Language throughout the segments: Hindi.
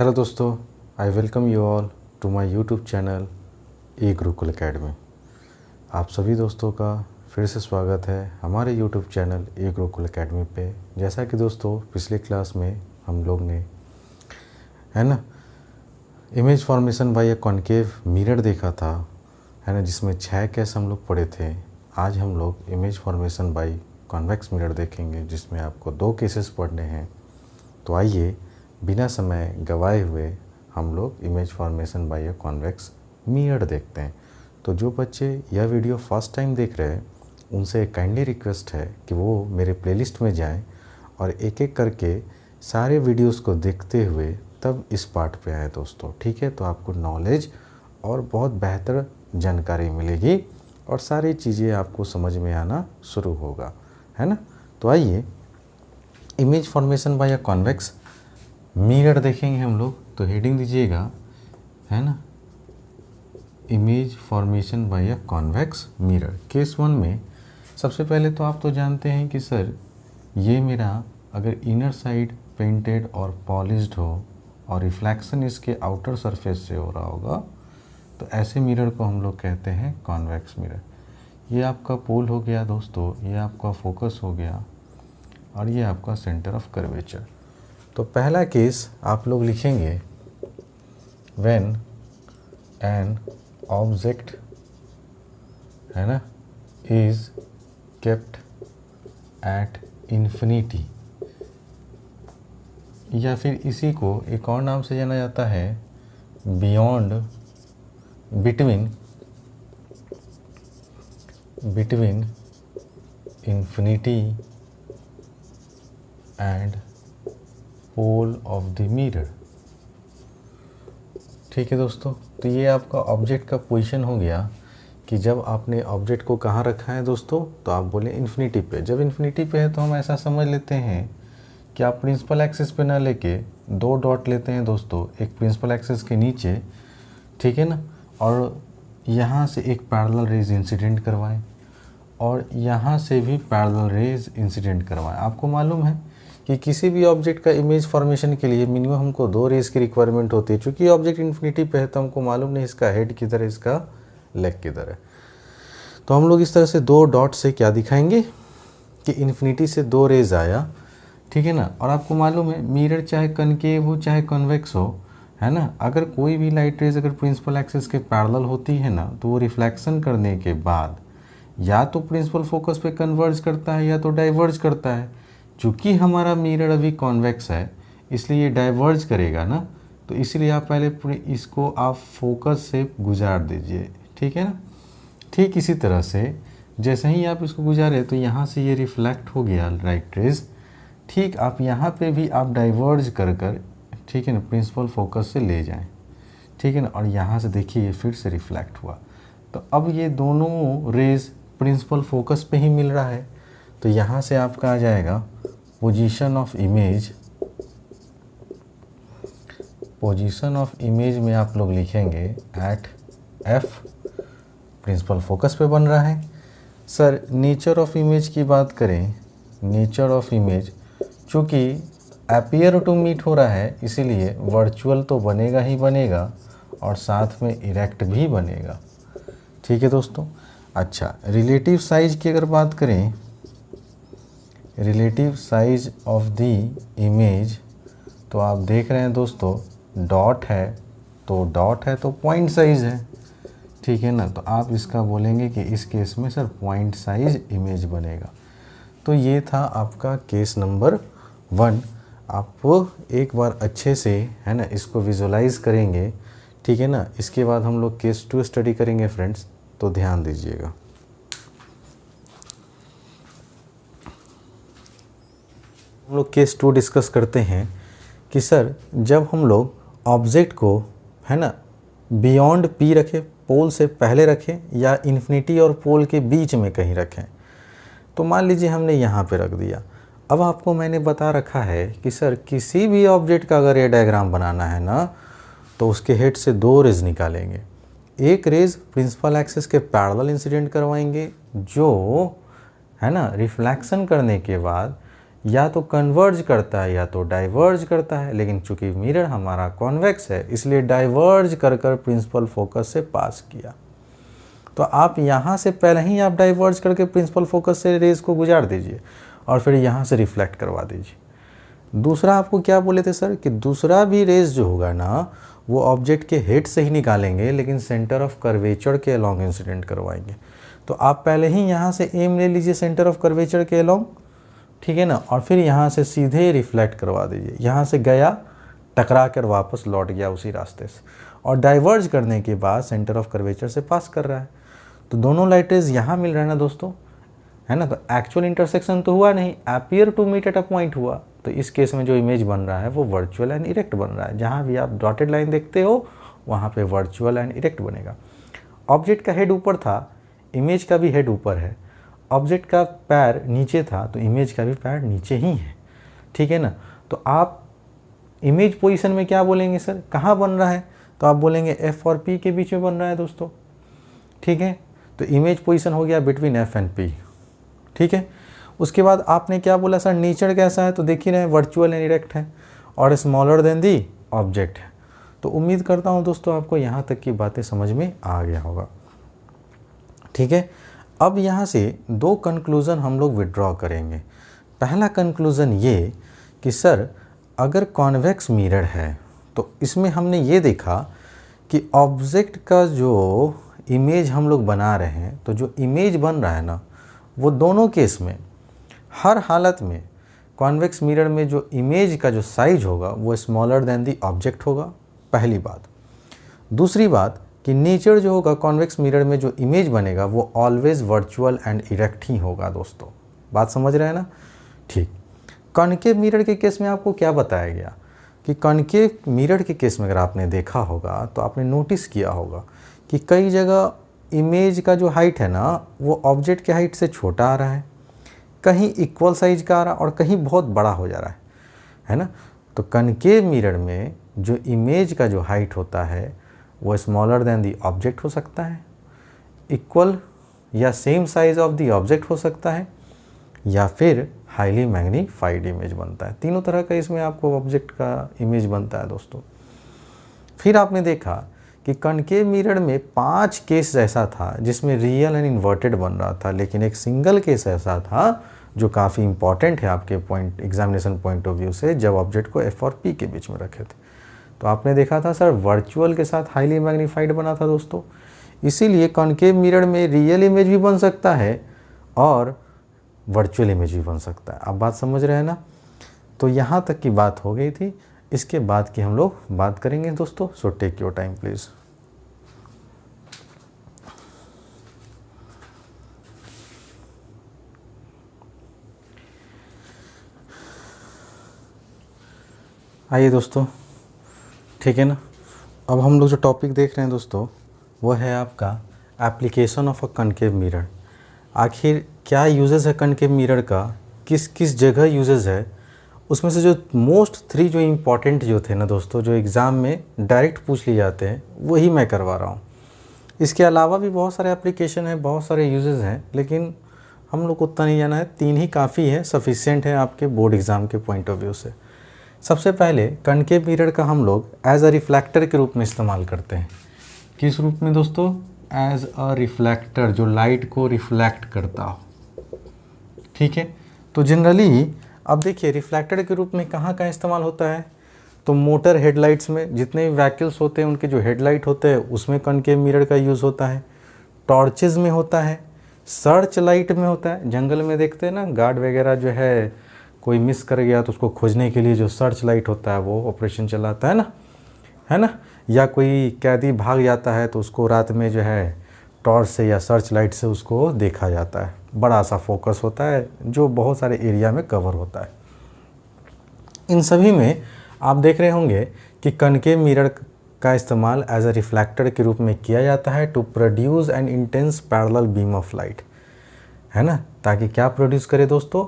हेलो दोस्तों, I welcome you all to my YouTube channel a Gurukul academy. आप सभी दोस्तों का फिर से स्वागत है हमारे YouTube channel a Gurukul academy पे। जैसा कि दोस्तों पिछले क्लास में हम लोग ने है ना image formation by A concave mirror देखा था, है ना, जिसमें 6 केस हम लोग पढ़े थे। आज हम लोग image formation by convex mirror देखेंगे, जिसमें आपको 2 केसेस पढ़ने हैं। तो आइए बिना समय गवाए हुए हम लोग image formation by a convex mirror देखते हैं। तो जो बच्चे यह वीडियो फर्स्ट टाइम देख रहे हैं उनसे काइंडली रिक्वेस्ट है कि वो मेरे प्लेलिस्ट में जाएं और एक एक करके सारे वीडियोस को देखते हुए तब इस पार्ट पे आए दोस्तों, ठीक है। तो आपको नॉलेज और बहुत बेहतर जानकारी मिलेगी और सारी चीज़ें आपको समझ में आना शुरू होगा, है ना। तो आइए image formation by a convex mirror देखेंगे हम लोग। तो हेडिंग दीजिएगा, है ना, image formation by a convex mirror. Case 1 में सबसे पहले तो आप तो जानते हैं कि सर ये मेरा अगर इनर साइड पेंटेड और पॉलिश्ड हो और रिफ्लेक्शन इसके आउटर सरफेस से हो रहा होगा तो ऐसे मिरर को हम लोग कहते हैं कॉन्वेक्स मिरर। ये आपका पोल हो गया दोस्तों, ये आपका फोकस हो गया और ये आपका सेंटर ऑफ कर्वेचर। तो पहला केस आप लोग लिखेंगे, व्हेन एन ऑब्जेक्ट, है ना, इज केप्ट एट इन्फिनिटी, या फिर इसी को एक और नाम से जाना जाता है beyond, between infinity and pole of the mirror. ठीक है दोस्तों, तो ये आपका ऑब्जेक्ट का पोजीशन हो गया कि जब आपने ऑब्जेक्ट को कहाँ रखा है दोस्तों, तो आप बोले इन्फिनिटी पे। जब इन्फिनिटी पे है तो हम ऐसा समझ लेते हैं कि आप प्रिंसिपल एक्सिस पे ना लेके 2 डॉट लेते हैं दोस्तों, एक प्रिंसिपल एक्सिस के नीचे, ठीक है ना, और यहाँ से एक पैरेलल रेज इंसिडेंट करवाएं और यहाँ से भी पैरेलल रेज इंसिडेंट करवाएं। आपको मालूम है कि किसी भी ऑब्जेक्ट का इमेज फॉर्मेशन के लिए मिनिमम हमको 2 रेज की रिक्वायरमेंट होती है। चूँकि ऑब्जेक्ट इन्फिनिटी पे है तो हमको मालूम नहीं इसका हेड किधर है, इसका लेग किधर है। तो हम लोग इस तरह से 2 डॉट से क्या दिखाएंगे कि इन्फिनिटी से 2 रेज आया, ठीक है ना। और आपको मालूम है मिरर चाहे कनकेव हो चाहे कन्वेक्स हो, है ना, अगर कोई भी लाइट रेज अगर प्रिंसिपल एक्सिस के पैरेलल होती है ना तो वो रिफ्लेक्शन करने के बाद या तो प्रिंसिपल फोकस पे कन्वर्ज करता है या तो डाइवर्ज करता है। चूँकि हमारा मिरर अभी कॉन्वेक्स है इसलिए ये डाइवर्ज करेगा ना, तो इसलिए आप पहले इसको आप फोकस से गुजार दीजिए, ठीक है ना। ठीक इसी तरह से जैसे ही आप इसको गुजारे तो यहाँ से ये रिफ्लेक्ट हो गया लाइट रेज, ठीक आप यहाँ पे भी आप डाइवर्ज कर, ठीक है ना, प्रिंसिपल फोकस से ले जाएं, ठीक है ना, और यहाँ से देखिए ये फिर से रिफ्लेक्ट हुआ। तो अब ये दोनों रेज प्रिंसिपल फोकस पे ही मिल रहा है। तो यहाँ से आपका आ जाएगा पोजीशन ऑफ इमेज में आप लोग लिखेंगे एट एफ, प्रिंसिपल फोकस पे बन रहा है। सर नेचर ऑफ इमेज की बात करें, नेचर ऑफ इमेज चूँकि अपीयर टू मीट हो रहा है इसीलिए वर्चुअल तो बनेगा ही बनेगा और साथ में इरेक्ट भी बनेगा, ठीक है दोस्तों। अच्छा, रिलेटिव साइज की अगर बात करें, relative size of the image, तो आप देख रहे हैं दोस्तों डॉट है तो पॉइंट साइज है, ठीक है ना। तो आप इसका बोलेंगे कि इस केस में सर पॉइंट साइज इमेज बनेगा। तो ये था आपका केस नंबर 1। आप एक बार अच्छे से, है ना, इसको विजुलाइज करेंगे, ठीक है ना। इसके बाद हम लोग केस 2 स्टडी करेंगे फ्रेंड्स, तो ध्यान दीजिएगा। हम लोग केस 2 डिस्कस करते हैं कि सर जब हम लोग ऑब्जेक्ट को, है ना, बियॉन्ड पी रखें, पोल से पहले रखें या इन्फिनिटी और पोल के बीच में कहीं रखें। तो मान लीजिए हमने यहाँ पे रख दिया। अब आपको मैंने बता रखा है कि सर किसी भी ऑब्जेक्ट का अगर ये डायग्राम बनाना है ना तो उसके हेड से 2 रेज निकालेंगे। एक रेज प्रिंसिपल एक्सिस के पैरेलल इंसिडेंट करवाएंगे जो, है ना, रिफ्लेक्शन करने के बाद या तो कन्वर्ज करता है या तो डाइवर्ज करता है, लेकिन चूंकि मिरर हमारा कॉन्वेक्स है इसलिए डाइवर्ज कर कर प्रिंसिपल फोकस से पास किया। तो आप यहाँ से पहले ही आप डाइवर्ज करके प्रिंसिपल फोकस से रेज को गुजार दीजिए और फिर यहाँ से रिफ्लेक्ट करवा दीजिए। दूसरा आपको क्या बोले थे सर कि दूसरा भी रेज जो होगा ना वो ऑब्जेक्ट के हेड से ही निकालेंगे, लेकिन सेंटर ऑफ कर्वेचर के अलॉन्ग इंसिडेंट करवाएंगे। तो आप पहले ही यहाँ से एम ले लीजिए सेंटर ऑफ कर्वेचर के अलॉन्ग, ठीक है ना, और फिर यहाँ से सीधे रिफ्लेक्ट करवा दीजिए। यहाँ से गया, टकरा कर वापस लौट गया उसी रास्ते से, और डाइवर्ज करने के बाद सेंटर ऑफ कर्वेचर से पास कर रहा है। तो दोनों लाइट रेज यहाँ मिल रहा है ना दोस्तों, है ना। तो एक्चुअल इंटरसेक्शन तो हुआ नहीं, appear to meet at a point हुआ। तो इस केस में जो इमेज बन रहा है वो वर्चुअल एंड इरेक्ट बन रहा है। जहाँ भी आप डॉटेड लाइन देखते हो वहाँ पे वर्चुअल एंड इरेक्ट बनेगा। ऑब्जेक्ट का हेड ऊपर था, इमेज का भी हेड ऊपर है। ऑब्जेक्ट का पैर नीचे था तो इमेज का भी पैर नीचे ही है, ठीक है ना। तो आप इमेज पोजीशन में क्या बोलेंगे सर, कहाँ बन रहा है, तो आप बोलेंगे एफ और पी के बीच में बन रहा है दोस्तों, ठीक है। तो इमेज पोजीशन हो गया बिटवीन एफ एंड पी, ठीक है। उसके बाद आपने क्या बोला सर, नेचर कैसा है, तो देख ही रहे हैं वर्चुअल एंड इरेक्ट है और स्मॉलर देन दी ऑब्जेक्ट है। तो उम्मीद करता हूँ दोस्तों आपको यहाँ तक की बातें समझ में आ गया होगा, ठीक है। अब यहाँ से दो कंक्लूज़न हम लोग विड्रॉ करेंगे। पहला कंक्लूज़न ये कि सर अगर कॉन्वेक्स मिरर है तो इसमें हमने ये देखा कि ऑब्जेक्ट का जो इमेज हम लोग बना रहे हैं, तो जो इमेज बन रहा है ना वो दोनों केस में हर हालत में कॉन्वेक्स मिरर में जो इमेज का जो साइज होगा वो स्मॉलर देन दी ऑब्जेक्ट होगा, पहली बात। दूसरी बात कि नेचर जो होगा कॉन्वेक्स मिरर में जो इमेज बनेगा वो ऑलवेज वर्चुअल एंड इरेक्ट ही होगा दोस्तों। बात समझ रहे हैं ना, ठीक। कॉन्केव मिरर के केस में आपको क्या बताया गया कि कॉन्केव मिरर के केस में अगर आपने देखा होगा तो आपने नोटिस किया होगा कि कई जगह इमेज का जो हाइट है ना वो ऑब्जेक्ट के हाइट से छोटा आ रहा है, कहीं इक्वल साइज का आ रहा है और कहीं बहुत बड़ा हो जा रहा है ना। तो कॉन्केव मिरर में जो इमेज का जो हाइट होता है वो स्मॉलर देन दी ऑब्जेक्ट हो सकता है, इक्वल या same size of the object हो सकता है, या फिर हाईली मैग्नीफाइड इमेज बनता है। तीनों तरह का इसमें आपको ऑब्जेक्ट का इमेज बनता है दोस्तों। फिर आपने देखा कि कॉन्केव मिरर में 5 केस ऐसा था जिसमें रियल एंड इन्वर्टेड बन रहा था, लेकिन एक सिंगल केस ऐसा था जो काफ़ी इंपॉर्टेंट है आपके point examination point of view से, जब ऑब्जेक्ट को एफ और पी के बीच में रखे थे। तो आपने देखा था सर वर्चुअल के साथ हाईली मैग्नीफाइड बना था दोस्तों। इसीलिए कॉन्केव मिरर में रियल इमेज भी बन सकता है और वर्चुअल इमेज भी बन सकता है। आप बात समझ रहे हैं ना। तो यहाँ तक की बात हो गई थी, इसके बाद की हम लोग बात करेंगे दोस्तों। So take your time please. आइए दोस्तों, ठीक है ना। अब हम लोग जो टॉपिक देख रहे हैं दोस्तों वो है आपका application of a concave mirror. आखिर क्या यूजेस है कॉन्केव मिरर का, किस किस जगह यूजेस है, उसमें से जो मोस्ट 3 जो इम्पॉर्टेंट जो थे ना दोस्तों, जो एग्ज़ाम में डायरेक्ट पूछ लिए जाते हैं वही मैं करवा रहा हूँ। इसके अलावा भी बहुत सारे एप्लीकेशन हैं, बहुत सारे यूजेस हैं, लेकिन हम लोग को उतना नहीं जाना है। 3 ही काफ़ी है, सफिशिएंट है आपके बोर्ड एग्ज़ाम के पॉइंट ऑफ व्यू से। सबसे पहले कॉन्केव मिरर का हम लोग एज अ रिफ्लेक्टर के रूप में इस्तेमाल करते हैं। किस रूप में दोस्तों, एज अ रिफ्लेक्टर, जो लाइट को रिफ्लेक्ट करता हो, ठीक है। तो जनरली अब देखिए रिफ्लेक्टर के रूप में कहाँ कहाँ इस्तेमाल होता है, तो मोटर हेडलाइट्स में जितने भी व्हीकल्स होते हैं उनके जो हेडलाइट होते हैं उसमें कॉन्केव मिरर का यूज़ होता है। टॉर्चेज़ में होता है, सर्च लाइट में होता है, जंगल में देखते हैं ना गार्ड वगैरह जो है कोई मिस कर गया तो उसको खोजने के लिए जो सर्च लाइट होता है वो ऑपरेशन चलाता है ना, या कोई कैदी भाग जाता है तो उसको रात में जो है टॉर्च से या सर्च लाइट से उसको देखा जाता है। बड़ा सा फोकस होता है जो बहुत सारे एरिया में कवर होता है। इन सभी में आप देख रहे होंगे कि कॉन्केव मिरर का इस्तेमाल एज अ रिफ्लेक्टर के रूप में किया जाता है to produce an intense parallel beam of light, है ना। ताकि क्या प्रोड्यूस करे दोस्तों,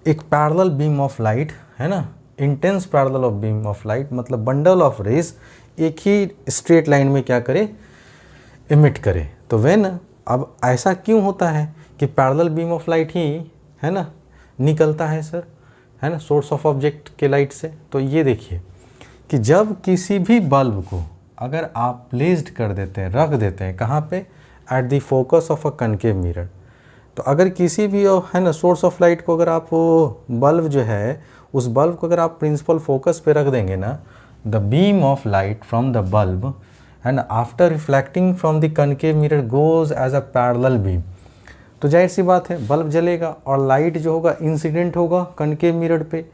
एक पैरेलल बीम ऑफ लाइट, है ना। Intense parallel of beam of light मतलब बंडल ऑफ रेज एक ही स्ट्रेट लाइन में क्या करे, इमिट करे। तो व्हेन, अब ऐसा क्यों होता है कि पैरेलल बीम ऑफ लाइट ही, है ना, निकलता है सर, है ना, सोर्स ऑफ ऑब्जेक्ट के लाइट से। तो ये देखिए कि जब किसी भी बल्ब को अगर आप प्लेस्ड कर देते हैं, रख देते हैं कहाँ पे, at the focus of a concave mirror, तो अगर किसी भी है ना सोर्स ऑफ लाइट को अगर आप बल्ब जो है उस बल्ब को अगर आप प्रिंसिपल फोकस पे रख देंगे ना, the beam of light from the bulb है ना after reflecting from the concave mirror goes as a parallel beam. तो जाहिर सी बात है बल्ब जलेगा और लाइट जो होगा इंसिडेंट होगा कनकेव मिरर पे,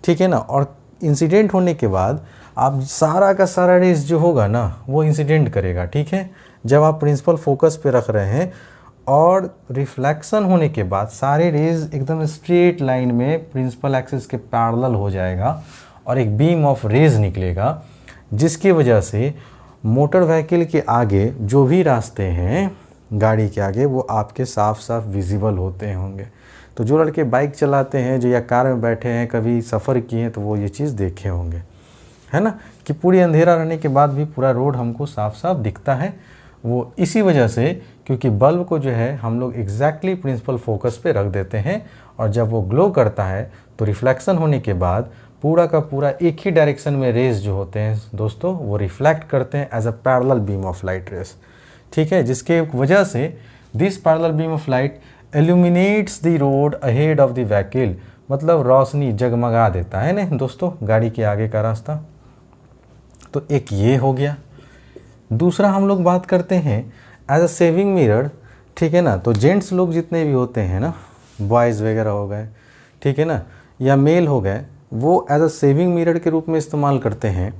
ठीक है ना। और इंसिडेंट होने के बाद आप सारा का सारा रेज जो होगा ना वो इंसिडेंट करेगा, ठीक है, जब आप प्रिंसिपल फोकस पे रख रहे हैं। और रिफ्लेक्शन होने के बाद सारे रेज एकदम स्ट्रेट लाइन में प्रिंसिपल एक्सिस के पैरेलल हो जाएगा और एक बीम ऑफ रेज निकलेगा, जिसकी वजह से मोटर व्हीकल के आगे जो भी रास्ते हैं गाड़ी के आगे वो आपके साफ साफ विजिबल होते होंगे। तो जो लड़के बाइक चलाते हैं जो या कार में बैठे हैं, कभी सफ़र किए हैं, तो वो ये चीज़ देखे होंगे, है ना, कि पूरी अंधेरा रहने के बाद भी पूरा रोड हमको साफ साफ दिखता है। वो इसी वजह से क्योंकि बल्ब को जो है हम लोग एग्जैक्टली प्रिंसिपल फोकस पे रख देते हैं और जब वो ग्लो करता है तो रिफ्लेक्शन होने के बाद पूरा का पूरा एक ही डायरेक्शन में रेज जो होते हैं दोस्तों वो रिफ्लेक्ट करते हैं as a parallel beam of light rays, ठीक है, जिसके वजह से this parallel beam of light illuminates the road ahead of the vehicle, मतलब रोशनी जगमगा देता है ना दोस्तों गाड़ी के आगे का रास्ता। तो एक ये हो गया। दूसरा हम लोग बात करते हैं एज अ सेविंग मिरर, ठीक है ना। तो जेंट्स लोग जितने भी होते हैं ना, बॉयज़ वगैरह हो गए, ठीक है ना, या मेल हो गए, वो एज अ सेविंग मिरर के रूप में इस्तेमाल करते हैं,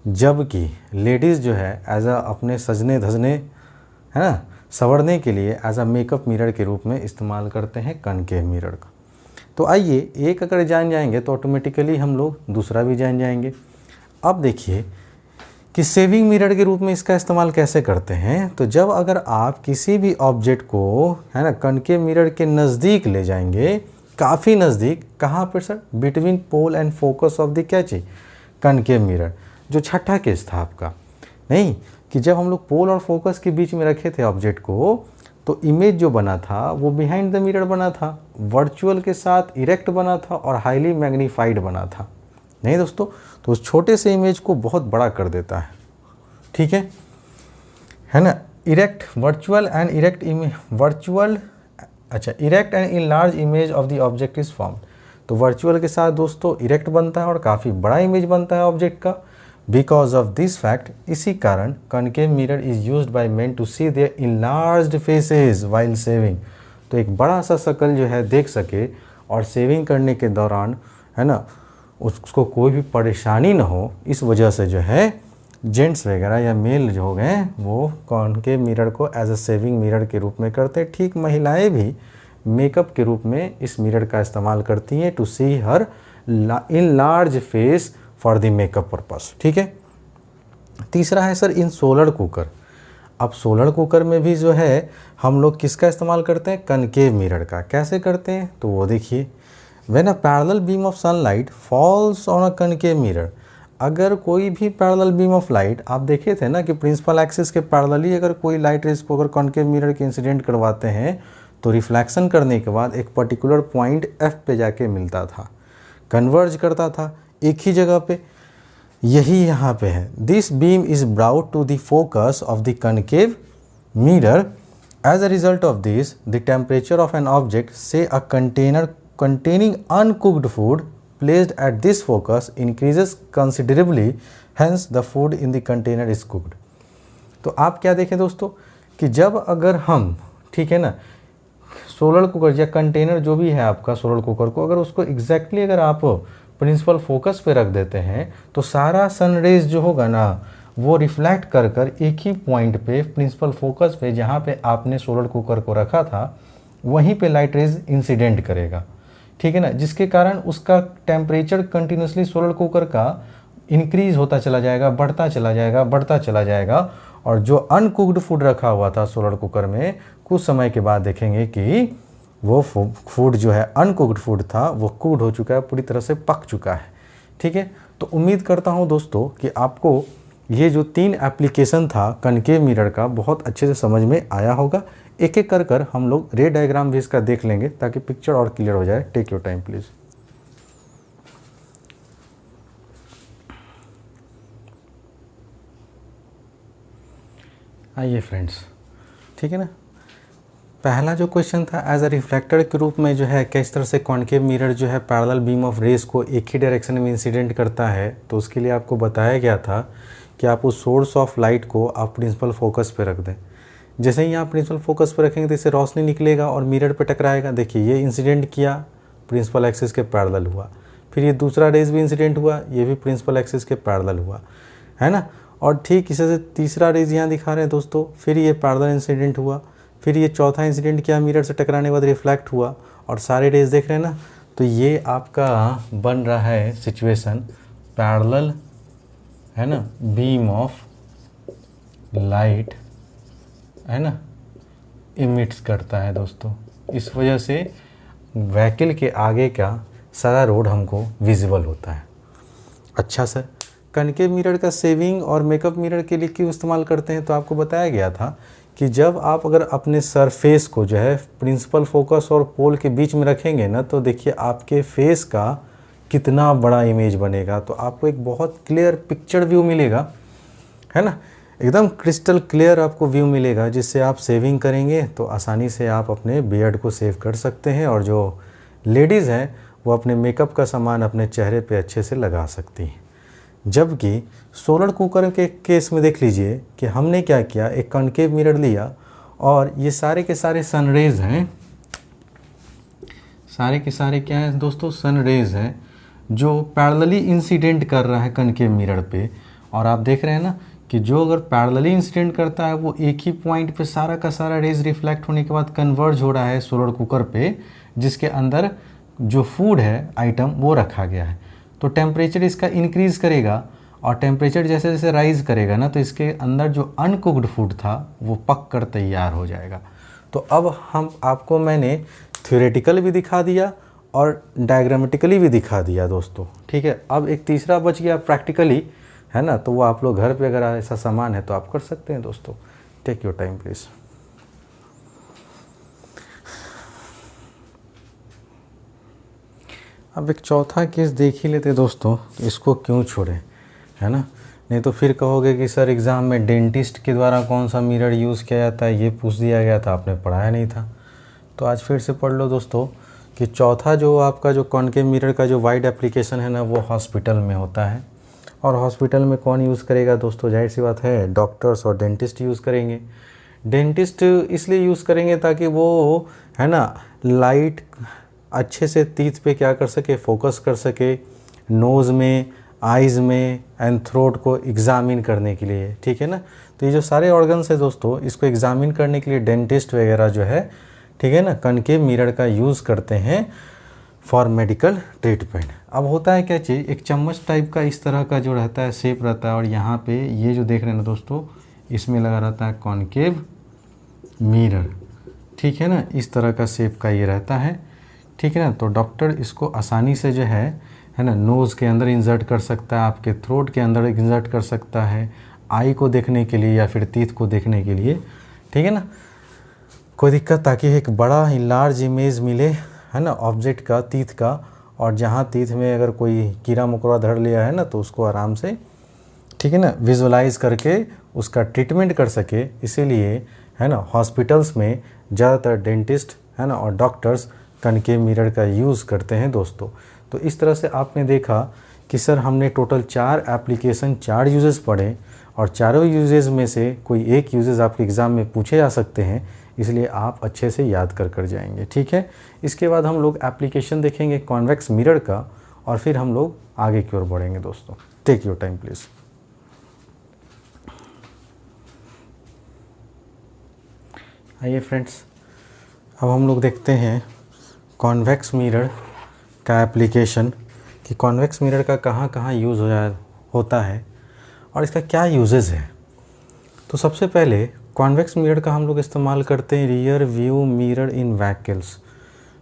जबकि लेडीज़ जो है एज अ अपने सजने धजने है ना संवरने के लिए एज अ मेकअप मिरर के रूप में इस्तेमाल करते हैं कनकेव मिरर का। तो आइए एक अगर जान जाएंगे तो ऑटोमेटिकली हम लोग दूसरा भी जान जाएंगे। अब देखिए कि सेविंग मिरर के रूप में इसका इस्तेमाल कैसे करते हैं। तो जब अगर आप किसी भी ऑब्जेक्ट को है ना कनकेव मिरर के नज़दीक ले जाएंगे, काफ़ी नज़दीक, कहाँ पर sir, between pole and focus of the क्या चीज़, कनकेव मिरर, जो छठा केस था आपका, नहीं कि जब हम लोग पोल और फोकस के बीच में रखे थे ऑब्जेक्ट को तो इमेज जो बना था वो बिहाइंड द मिरर बना था, वर्चुअल के साथ इरेक्ट बना था और हाईली मैग्नीफाइड बना था, नहीं दोस्तों। तो उस छोटे से इमेज को बहुत बड़ा कर देता है, ठीक है ना। Erect virtual and erect virtual अच्छा erect and in large image of the object is form. तो वर्चुअल के साथ दोस्तों इरेक्ट बनता है और काफ़ी बड़ा इमेज बनता है ऑब्जेक्ट का। बिकॉज ऑफ दिस फैक्ट, इसी कारण concave mirror is used by men to see their enlarged faces while shaving. तो एक बड़ा सा शक्ल जो है देख सके और सेविंग करने के दौरान है ना उसको कोई भी परेशानी ना हो, इस वजह से जो है जेंट्स वगैरह या मेल जो हो गए वो कॉनकेव मिरर को एज अ सेविंग मिरर के रूप में करते हैं। ठीक महिलाएं भी मेकअप के रूप में इस मिरर का इस्तेमाल करती हैं to see her enlarge face for the makeup purpose, ठीक है। तीसरा है सर इन सोलर कुकर। अब सोलर कुकर में भी जो है हम लोग किसका इस्तेमाल करते हैं, कनकेव मिरर का। कैसे करते हैं तो वो देखिए, when a parallel beam of sunlight falls on a concave mirror. अगर कोई भी पैरेलल बीम ऑफ लाइट, आप देखे थे ना कि प्रिंसिपल एक्सिस के पैरेलली अगर कोई लाइट रेज को अगर कॉनकेव मिरर के इंसिडेंट करवाते हैं तो रिफ्लेक्शन करने के बाद एक पर्टिकुलर पॉइंट एफ पे जाके मिलता था, कन्वर्ज करता था एक ही जगह पे। यही यहाँ पे है, this beam is brought to the focus of the concave mirror. As a result of this the temperature of an object say a container containing uncooked food placed at this focus increases considerably, hence the food in the container is cooked। तो आप क्या देखें दोस्तों कि जब अगर हम, ठीक है ना, सोलर कुकर या कंटेनर जो भी है आपका सोलर कुकर को, अगर उसको एग्जैक्टली अगर आप प्रिंसिपल फोकस पे रख देते हैं तो सारा सनरेज जो होगा ना वो रिफ्लेक्ट कर कर एक ही पॉइंट पे प्रिंसिपल फोकस पे जहाँ पे आपने सोलर कुकर को रखा था वहीं पे लाइट रेज इंसिडेंट करेगा, ठीक है ना, जिसके कारण उसका टेम्परेचर कंटिन्यूसली सोलर कुकर का इंक्रीज होता चला जाएगा, बढ़ता चला जाएगा, बढ़ता चला जाएगा। और जो अनकुक्ड फूड रखा हुआ था सोलर कुकर में, कुछ समय के बाद देखेंगे कि वो फूड जो है अनकुक्ड फूड था वो कुक्ड हो चुका है, पूरी तरह से पक चुका है, ठीक है। तो उम्मीद करता हूँ दोस्तों कि आपको ये जो 3 एप्लीकेशन था कनकेव मिरर का बहुत अच्छे से समझ में आया होगा। एक एक कर कर हम लोग रे डायग्राम भी इसका देख लेंगे ताकि पिक्चर और क्लियर हो जाए। Take your time please. आइए फ्रेंड्स, ठीक है ना। पहला जो क्वेश्चन था, एज अ रिफ्लेक्टर के रूप में जो है किस तरह से कॉन्केव मिरर जो है पैरेलल बीम ऑफ रेस को एक ही डायरेक्शन में इंसिडेंट करता है। तो उसके लिए आपको बताया गया था कि आप उस सोर्स ऑफ लाइट को आप प्रिंसिपल फोकस पे रख दें। जैसे ही आप प्रिंसिपल फोकस पे रखेंगे तो इससे रोशनी निकलेगा और मिरर पे टकराएगा। देखिए ये इंसिडेंट किया, प्रिंसिपल एक्सिस के पैरेलल हुआ। फिर ये दूसरा रेस भी इंसिडेंट हुआ, ये भी प्रिंसिपल एक्सिस के पैरेलल हुआ, है ना। और ठीक इसी से तीसरा रेस यहाँ दिखा रहे हैं दोस्तों, फिर ये पैरेलल इंसिडेंट हुआ। फिर ये चौथा इंसिडेंट किया, मिरर से टकराने के बाद रिफ्लेक्ट हुआ, और सारे रेस देख रहे हैं ना। तो ये आपका बन रहा है सिचुएशन पैरेलल, है ना, बीम ऑफ लाइट, है ना, इमिट्स करता है दोस्तों। इस वजह से व्हीकल के आगे का सारा रोड हमको विजिबल होता है। अच्छा सर, कनकेव मिरर का सेविंग और मेकअप मिरर के लिए क्यों इस्तेमाल करते हैं? तो आपको बताया गया था कि जब आप अगर अपने सरफेस को जो है प्रिंसिपल फोकस और पोल के बीच में रखेंगे ना, तो देखिए आपके फेस का कितना बड़ा इमेज बनेगा। तो आपको एक बहुत क्लियर पिक्चर व्यू मिलेगा, है ना, एकदम क्रिस्टल क्लियर आपको व्यू मिलेगा, जिससे आप सेविंग करेंगे तो आसानी से आप अपने बियर्ड को सेव कर सकते हैं। और जो लेडीज़ हैं वो अपने मेकअप का सामान अपने चेहरे पे अच्छे से लगा सकती हैं। जबकि सोलर कुकर के केस में देख लीजिए कि हमने क्या किया, एक कॉन्केव मिरर लिया और ये सारे के सारे सनरेज हैं, सारे के सारे क्या हैं दोस्तों, सनरेज हैं, जो पैरेलली इंसिडेंट कर रहा है कॉन्केव मिरर पे। और आप देख रहे हैं ना कि जो अगर पैरेलली इंसिडेंट करता है वो एक ही पॉइंट पे सारा का सारा रेज रिफ्लेक्ट होने के बाद कन्वर्ज हो रहा है सोलर कुकर पे, जिसके अंदर जो फूड है आइटम वो रखा गया है। तो टेम्परेचर इसका इंक्रीज़ करेगा, और टेम्परेचर जैसे जैसे राइज करेगा ना, तो इसके अंदर जो अनकुक्ड फूड था वो पक कर तैयार हो जाएगा। तो अब हम आपको मैंने थ्योरेटिकल भी दिखा दिया और डायग्रामेटिकली भी दिखा दिया दोस्तों, ठीक है। अब एक तीसरा बच गया प्रैक्टिकली, है ना। तो वो आप लोग घर पे अगर ऐसा सामान है तो आप कर सकते हैं दोस्तों। Take your time please. अब एक चौथा केस देख ही लेते दोस्तों, इसको क्यों छोड़े, है ना। नहीं तो फिर कहोगे कि सर एग्ज़ाम में डेंटिस्ट के द्वारा कौन सा मिरर यूज़ किया जाता है ये पूछ दिया गया था, आपने पढ़ाया नहीं था। तो आज फिर से पढ़ लो दोस्तों कि चौथा जो आपका जो कॉन्केव मिरर का जो वाइड एप्लीकेशन है ना, वो हॉस्पिटल में होता है। और हॉस्पिटल में कौन यूज़ करेगा दोस्तों? जाहिर सी बात है, डॉक्टर्स और डेंटिस्ट यूज़ करेंगे। डेंटिस्ट इसलिए यूज़ करेंगे ताकि वो, है ना, लाइट अच्छे से टीथ पे क्या कर सके, फोकस कर सके, नोज़ में, आइज़ में एंड थ्रोट को एग्ज़ामिन करने के लिए, ठीक है ना। तो ये जो सारे ऑर्गन्स है दोस्तों, इसको एग्ज़ामिन करने के लिए डेंटिस्ट वगैरह जो है, ठीक है ना, कनकेव मिरर का यूज़ करते हैं फॉर मेडिकल ट्रीटमेंट। अब होता है क्या चीज़, एक चम्मच टाइप का इस तरह का जो रहता है शेप रहता है, और यहाँ पे ये जो देख रहे हैं ना दोस्तों, इसमें लगा रहता है कॉन्केव मिरर, ठीक है ना। इस तरह का शेप का ये रहता है, ठीक है ना। तो डॉक्टर इसको आसानी से जो है ना, नोज़ के अंदर इंसर्ट कर सकता है, आपके थ्रोट के अंदर इंसर्ट कर सकता है, आई को देखने के लिए या फिर टीथ को देखने के लिए, ठीक है ना, कोई दिक्कत, ताकि एक बड़ा ही लार्ज इमेज मिले, है ना, ऑब्जेक्ट का, टीथ का। और जहाँ टीथ में अगर कोई कीड़ा मकोड़ा धर लिया है ना, तो उसको आराम से, ठीक है ना, विजुलाइज करके उसका ट्रीटमेंट कर सके। इसीलिए, है ना, हॉस्पिटल्स में ज़्यादातर डेंटिस्ट, है ना, और डॉक्टर्स कनकेव मिरर का यूज़ करते हैं दोस्तों। तो इस तरह से आपने देखा कि सर हमने टोटल 4 एप्लीकेशन, 4 यूजेस पढ़े, और चारों यूजेस में से कोई एक यूजेस आपके एग्ज़ाम में पूछे जा सकते हैं, इसलिए आप अच्छे से याद कर जाएंगे, ठीक है। इसके बाद हम लोग एप्लीकेशन देखेंगे कॉन्वेक्स मिरर का, और फिर हम लोग आगे की ओर बढ़ेंगे दोस्तों। Take your time please. आइए फ्रेंड्स, अब हम लोग देखते हैं कॉन्वेक्स मिरर का एप्लीकेशन, कि कॉन्वेक्स मिरर का कहाँ कहाँ यूज़ होता है और इसका क्या यूजेस है। तो सबसे पहले कॉन्वेक्स मिरर का हम लोग इस्तेमाल करते हैं रियर व्यू मिरर इन व्हीकल्स,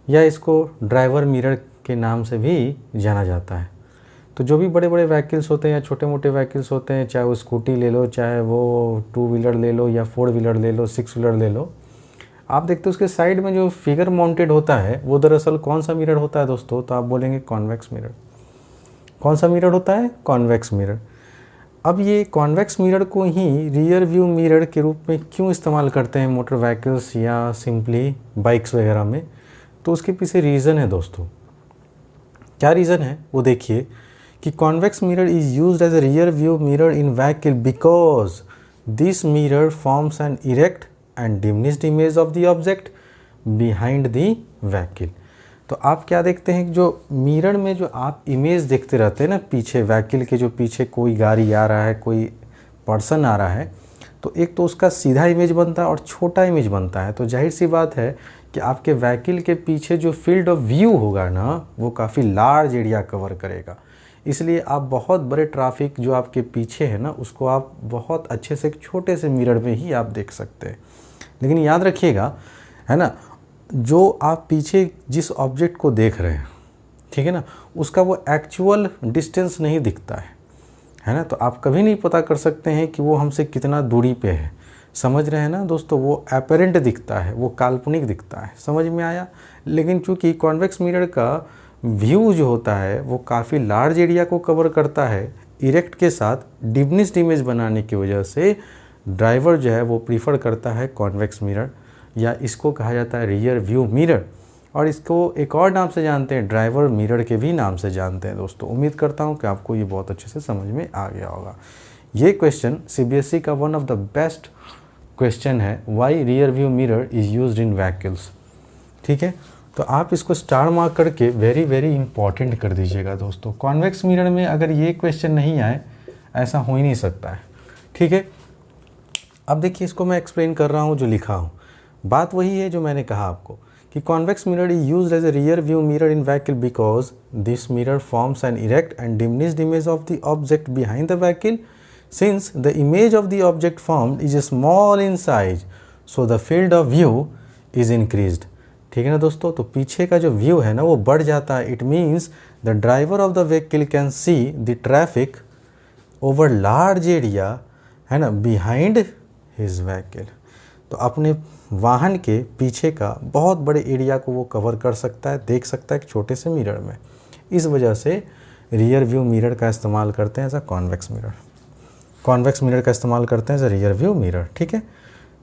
या इसको ड्राइवर मिरर के नाम से भी जाना जाता है। तो जो भी बड़े बड़े व्हीकल्स होते हैं या छोटे मोटे व्हीकल्स होते हैं, चाहे वो स्कूटी ले लो, चाहे वो 2 व्हीलर ले लो, या 4 व्हीलर ले लो, 6 व्हीलर ले लो, आप देखते हो उसके साइड में जो फिगर माउंटेड होता है वो दरअसल कौन सा मिरर होता है दोस्तों? तो आप बोलेंगे कॉन्वेक्स मिरर। कौन सा मिरर होता है? Convex mirror. अब ये कॉन्वेक्स मिरर को ही रियर व्यू मिरर के रूप में क्यों इस्तेमाल करते हैं मोटर व्हीकल्स या सिंपली बाइक्स वगैरह में, तो उसके पीछे रीज़न है दोस्तों। क्या रीज़न है वो देखिए कि convex mirror is used as a rear view mirror in vehicle because this mirror forms an erect and diminished image of the object behind the vehicle. तो आप क्या देखते हैं कि जो मिरर में जो आप इमेज देखते रहते हैं ना, पीछे व्हीकल के जो पीछे कोई गाड़ी आ रहा है, कोई पर्सन आ रहा है, तो एक तो उसका सीधा इमेज बनता है और छोटा इमेज बनता है। तो जाहिर सी बात है कि आपके व्हीकल के पीछे जो फील्ड ऑफ व्यू होगा ना, वो काफ़ी लार्ज एरिया कवर करेगा। इसलिए आप बहुत बड़े ट्रैफिक जो आपके पीछे है ना, उसको आप बहुत अच्छे से एक छोटे से मिरर में ही आप देख सकते हैं। लेकिन याद रखिएगा, है ना, जो आप पीछे जिस ऑब्जेक्ट को देख रहे हैं, ठीक है ना, उसका वो एक्चुअल डिस्टेंस नहीं दिखता है ना। तो आप कभी नहीं पता कर सकते हैं कि वो हमसे कितना दूरी पे है, समझ रहे हैं ना दोस्तों। वो अपरेंट दिखता है, वो काल्पनिक दिखता है, समझ में आया। लेकिन चूंकि कॉन्वेक्स मिरर का व्यू जो होता है वो काफ़ी लार्ज एरिया को कवर करता है, इरेक्ट के साथ डिमिनिश्ड इमेज बनाने की वजह से ड्राइवर जो है वो प्रीफर करता है कॉन्वेक्स मिरर, या इसको कहा जाता है रियर व्यू मिरर, और इसको एक और नाम से जानते हैं, ड्राइवर मिरर के भी नाम से जानते हैं दोस्तों। उम्मीद करता हूं कि आपको ये बहुत अच्छे से समझ में आ गया होगा। ये क्वेश्चन सीबीएसई का one of the best question है, why rear view mirror is used in vehicles. ठीक है, तो आप इसको स्टार मार्क करके वेरी वेरी इंपॉर्टेंट कर दीजिएगा दोस्तों। कॉन्वेक्स मिरर में अगर ये क्वेश्चन नहीं आए, ऐसा हो ही नहीं सकता है। ठीक है, अब देखिए इसको मैं एक्सप्लेन कर रहा हूँ जो लिखा हूँ। बात वही है जो मैंने कहा आपको कि convex mirror is used as a rear view mirror in vehicle because this mirror forms an erect and diminished image of the object behind the vehicle since the image of the object formed is small in size so the field of view is increased. ठीक है ना दोस्तों, तो पीछे का जो व्यू है ना वो बढ़ जाता है। It means the driver of the vehicle can see the traffic over large area, है ना, बिहाइंड हिज व्हीकल। तो अपने वाहन के पीछे का बहुत बड़े एरिया को वो कवर कर सकता है, देख सकता है एक छोटे से मिरर में। इस वजह से रियर व्यू मिरर का इस्तेमाल करते हैं as a convex mirror. Convex mirror का इस्तेमाल करते हैं as a rear view mirror. ठीक है,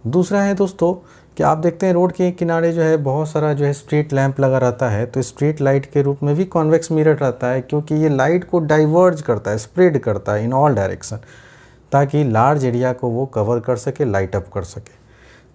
दूसरा है दोस्तों कि आप देखते हैं रोड के किनारे जो है बहुत सारा जो है स्ट्रीट लैंप लगा रहता है, तो स्ट्रीट लाइट के रूप में भी कॉन्वेक्स मिरर रहता है, क्योंकि ये लाइट को डाइवर्ज करता है, स्प्रेड करता है इन ऑल डायरेक्शन, ताकि लार्ज एरिया को वो कवर कर सके, लाइट अप कर सके।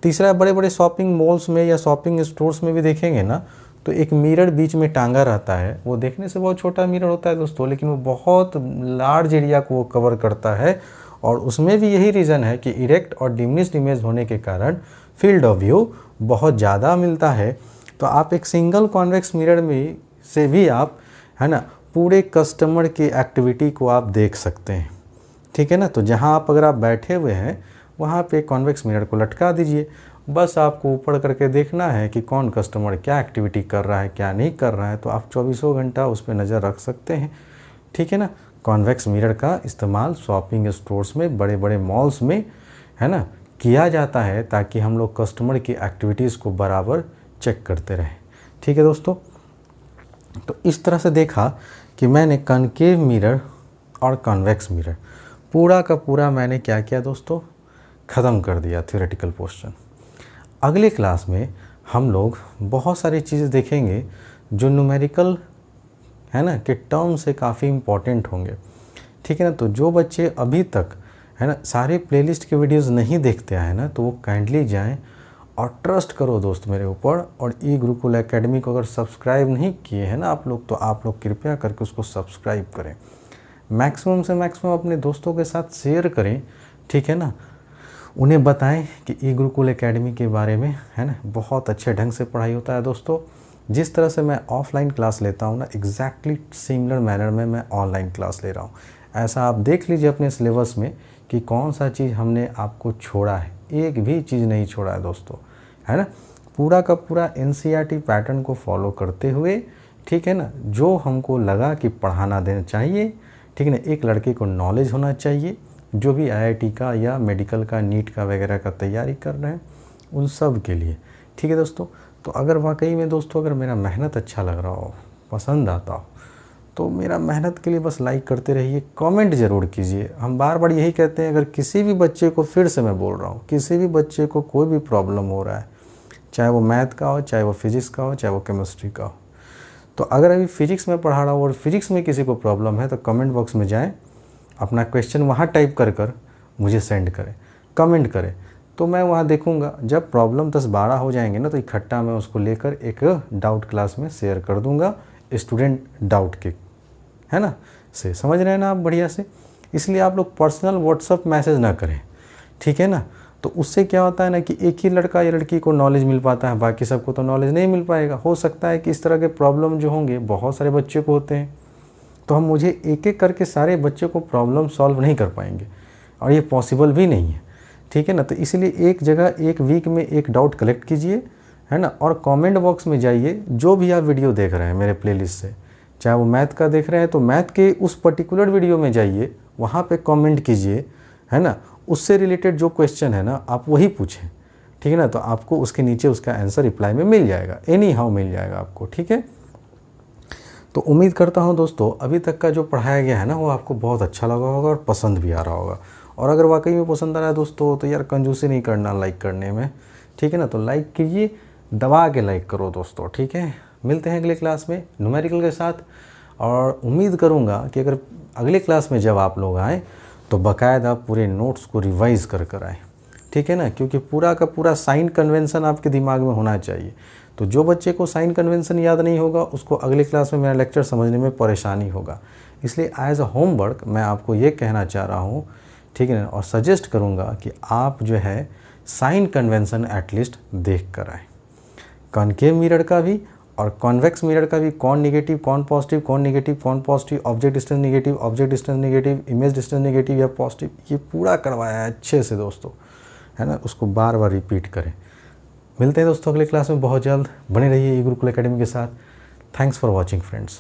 तीसरा, बड़े बड़े शॉपिंग मॉल्स में या शॉपिंग स्टोर्स में भी देखेंगे ना, तो एक मिरर बीच में टांगा रहता है। वो देखने से बहुत छोटा मिरर होता है दोस्तों, लेकिन वो बहुत लार्ज एरिया को वो कवर करता है, और उसमें भी यही रीज़न है कि इरेक्ट और डिमिनिश्ड इमेज होने के कारण फील्ड ऑफ व्यू बहुत ज़्यादा मिलता है। तो आप एक सिंगल कॉन्वेक्स मिरर में से भी आप, है ना, पूरे कस्टमर की एक्टिविटी को आप देख सकते हैं। ठीक है ना, तो जहाँ आप अगर आप बैठे हुए हैं वहाँ पे कॉन्वेक्स मिरर को लटका दीजिए, बस आपको ऊपर करके देखना है कि कौन कस्टमर क्या एक्टिविटी कर रहा है, क्या नहीं कर रहा है, तो आप 24 घंटा उस पर नज़र रख सकते हैं। ठीक है ना, कॉन्वेक्स मिरर का इस्तेमाल शॉपिंग स्टोर्स में, बड़े बड़े मॉल्स में, है ना, किया जाता है, ताकि हम लोग कस्टमर की एक्टिविटीज़ को बराबर चेक करते रहें। ठीक है दोस्तों, तो इस तरह से देखा कि मैंने कॉन्केव मिरर और कॉन्वेक्स मिरर पूरा का पूरा मैंने क्या किया दोस्तों, ख़त्म कर दिया थ्योरेटिकल पोर्शन। अगले क्लास में हम लोग बहुत सारी चीज़ें देखेंगे जो न्यूमेरिकल, है ना, के टर्म से काफ़ी इम्पॉर्टेंट होंगे। ठीक है ना, तो जो बच्चे अभी तक, है ना, सारे प्लेलिस्ट के वीडियोस नहीं देखते आए ना, तो वो काइंडली जाएं और ट्रस्ट करो दोस्त मेरे ऊपर, और ई गुरुकुल एकेडमी को अगर सब्सक्राइब नहीं किए हैं ना आप लोग, तो आप लोग कृपया करके उसको सब्सक्राइब करें। मैक्सिमम से मैक्सिमम अपने दोस्तों के साथ शेयर करें। ठीक है ना, उन्हें बताएं कि ई गुरुकुल एकेडमी के बारे में, है ना, बहुत अच्छे ढंग से पढ़ाई होता है दोस्तों। जिस तरह से मैं ऑफलाइन क्लास लेता हूँ ना, एग्जैक्टली सिमिलर मैनर में मैं ऑनलाइन क्लास ले रहा हूँ। ऐसा आप देख लीजिए अपने सिलेबस में कि कौन सा चीज़ हमने आपको छोड़ा है, एक भी चीज़ नहीं छोड़ा है दोस्तों, है ना। पूरा का पूरा एनसीईआरटी पैटर्न को फॉलो करते हुए, ठीक है ना, जो हमको लगा कि पढ़ाना देना चाहिए, ठीक है ना, एक लड़के को नॉलेज होना चाहिए, जो भी आईआईटी का या मेडिकल का, नीट का वगैरह का तैयारी कर रहे हैं, उन सब के लिए। ठीक है दोस्तों, तो अगर वाकई में दोस्तों अगर मेरा मेहनत अच्छा लग रहा हो, पसंद आता हो, तो मेरा मेहनत के लिए बस लाइक करते रहिए, कमेंट ज़रूर कीजिए। हम बार बार यही कहते हैं, अगर किसी भी बच्चे को, फिर से मैं बोल रहा हूँ, किसी भी बच्चे को कोई भी प्रॉब्लम हो रहा है, चाहे वो मैथ का हो, चाहे वो फिज़िक्स का हो, चाहे वो केमिस्ट्री का हो, तो अगर अभी फिज़िक्स में पढ़ा रहा हूँ और फिज़िक्स में किसी को प्रॉब्लम है, तो कमेंट बॉक्स में जाएँ, अपना क्वेश्चन वहाँ टाइप कर मुझे सेंड करें, कमेंट करें, तो मैं वहाँ देखूँगा। जब प्रॉब्लम 10-12 हो जाएंगे ना, तो इकट्ठा मैं उसको लेकर एक डाउट क्लास में शेयर कर दूँगा, स्टूडेंट डाउट के, है ना, से समझ रहे हैं ना आप बढ़िया से। इसलिए आप लोग पर्सनल व्हाट्सअप मैसेज ना करें, ठीक है ना। तो उससे क्या होता है ना कि एक ही लड़का या लड़की को नॉलेज मिल पाता है, बाकी सबको तो नॉलेज नहीं मिल पाएगा। हो सकता है कि इस तरह के प्रॉब्लम जो होंगे बहुत सारे बच्चे को होते हैं, तो हम मुझे एक एक करके सारे बच्चे को प्रॉब्लम सॉल्व नहीं कर पाएंगे, और ये पॉसिबल भी नहीं है, ठीक है ना। तो इसलिए एक जगह एक वीक में एक डाउट कलेक्ट कीजिए, है ना, और कमेंट बॉक्स में जाइए, जो भी आप वीडियो देख रहे हैं मेरे प्लेलिस्ट से, चाहे वो मैथ का देख रहे हैं तो मैथ के उस पर्टिकुलर वीडियो में जाइए, वहाँ पे कमेंट कीजिए, है ना, उससे रिलेटेड जो क्वेश्चन है ना आप वही पूछें, ठीक है ना। तो आपको उसके नीचे उसका आंसर रिप्लाई में मिल जाएगा, एनी हाउ मिल जाएगा आपको, ठीक है। तो उम्मीद करता हूँ दोस्तों अभी तक का जो पढ़ाया गया है ना वो आपको बहुत अच्छा लगा होगा और पसंद भी आ रहा होगा। और अगर वाकई में पसंद आ रहा है दोस्तों, तो यार कंजूसी नहीं करना लाइक करने में, ठीक है ना। तो लाइक कीजिए, दबा के लाइक करो दोस्तों, ठीक है। मिलते हैं अगले क्लास में न्यूमेरिकल के साथ, और उम्मीद करूँगा कि अगर अगले क्लास में जब आप लोग आएँ तो बाकायदा पूरे नोट्स को रिवाइज़ कर आएँ, ठीक है ना, क्योंकि पूरा का पूरा साइन कन्वेंशन आपके दिमाग में होना चाहिए। तो जो बच्चे को साइन कन्वेंशन याद नहीं होगा उसको अगले क्लास में मेरा लेक्चर समझने में परेशानी होगा। इसलिए एज अ होमवर्क मैं आपको ये कहना चाह रहा हूँ, ठीक है ना, और सजेस्ट करूँगा कि आप जो है साइन कन्वेंशन एटलीस्ट देख कर आएँ, कॉनकेव मिरर का भी और कॉन्वेक्स मिरर का भी, कौन नेगेटिव कौन पॉजिटिव, कौन नेगेटिव कौन positive, object distance negative object distance negative, image distance negative या पॉजिटिव, ये पूरा करवाया है अच्छे से दोस्तों, है ना। उसको बार बार रिपीट करें। मिलते हैं दोस्तों अगले क्लास में बहुत जल्द। बने रहिए ई गुरुकुल एकेडमी के साथ। Thanks for watching friends.